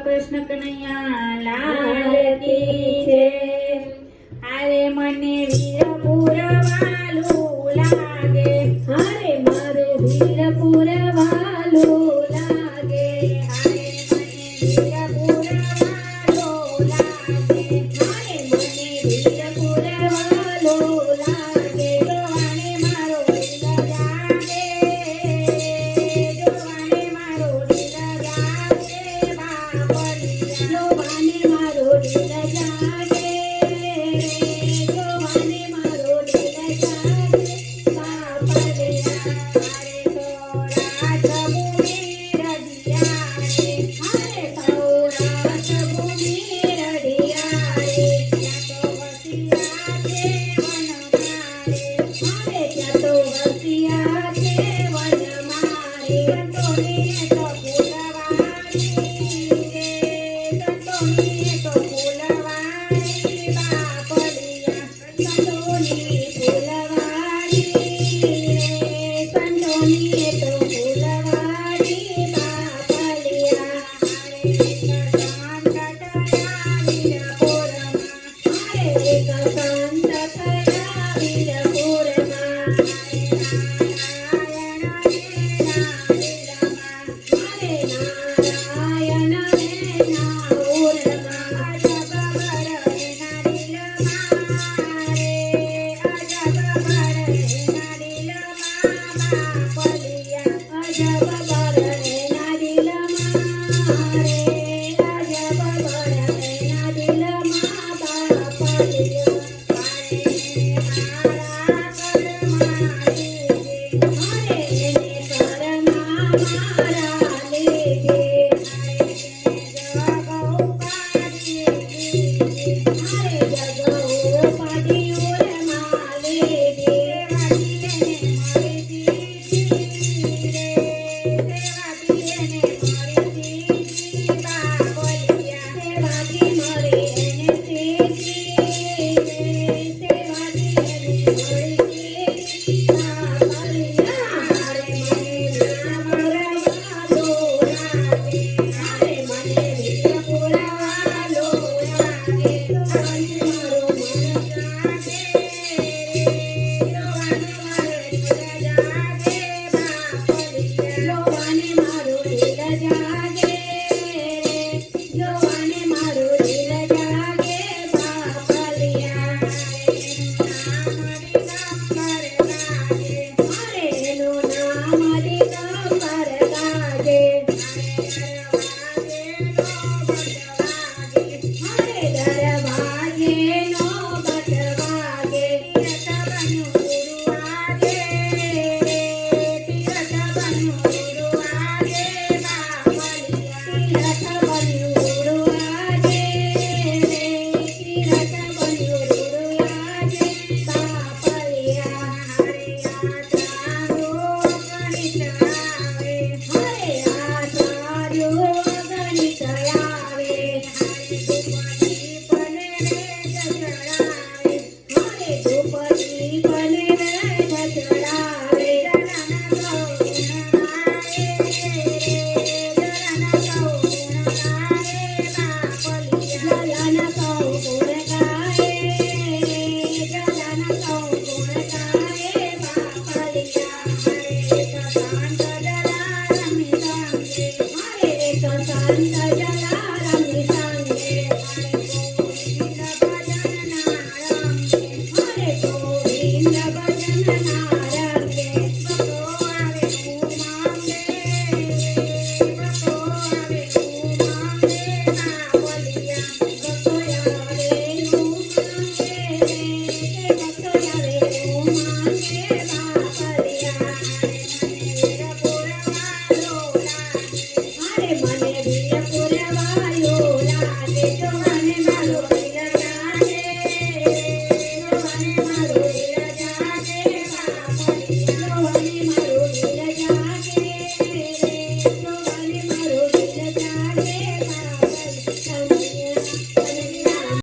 કૃષ્ણ કનૈયા લાલ કી જય. હારે મને વીરપુર વાલું લાગે, હારે મારે વીરપુર વાલું લાગે, હારે મને વીરપુર વાલું લાગે, હારે મને વીરપુર વાલું લાગે. જોવાને મારો દિલ જાગે, જોવાને મારો દિલ જાગે બાપલિયા. જોવાને મારો દિલ જાગે, જોવાને મારો દિલ જાગે બાપલિયા. હારે તો રાજભૂમિ રડિયાળે, હારે તો રાજભૂમિ રડિયાળે, ત્યાં તો વસિયા છે વનમાળે. હારે ત્યાં તો વસિયા છે વનમાળે, સંતોની તો ફૂલવાળી બાપલિયા. સંતોની ફૂલવાળી રે, સંતોની તો ફૂલવાળી બાપલિયા. હારે એક સંત થયા વીરપુરમાં. હારે નારાયણ એના ઉરમાં, અજબ ભરેના દિલમાં રે, અજબ ભરેના દિલમાં બાપલિયા. અજબ બળેના દિલમાં રે, અજબ બળેના દિલમાં બાપલિયા. હારે એને શરણમાં મારા લેજે, હારે જગો પાડ્યું રે માં લેજે, સેવાથી મળે એને તેજી રે, સેવાથી એને મળે તેજી બાપલિયા. હારે મને વીરપુર વાલો લાગે, હારે મને વીરપુર વાલો લાગે, જોવાને મારો મન જાગે, જોવાને મારો દિલ જાગે બાપલિયા. જોવાને મારો દિલ જાગે, જોવાને